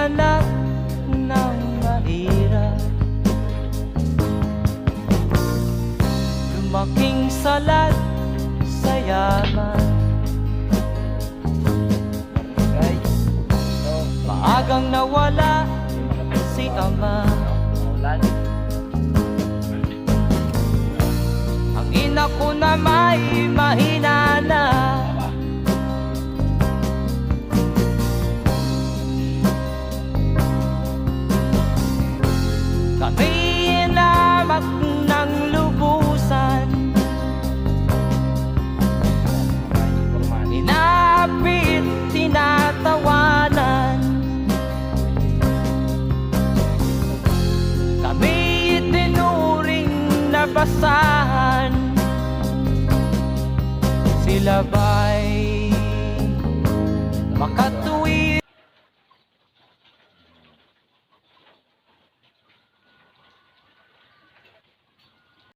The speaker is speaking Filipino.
anak ng mahirap, lumaking salat sa yaman. Maagang nawala si ama, ang ina ko na may mahina na.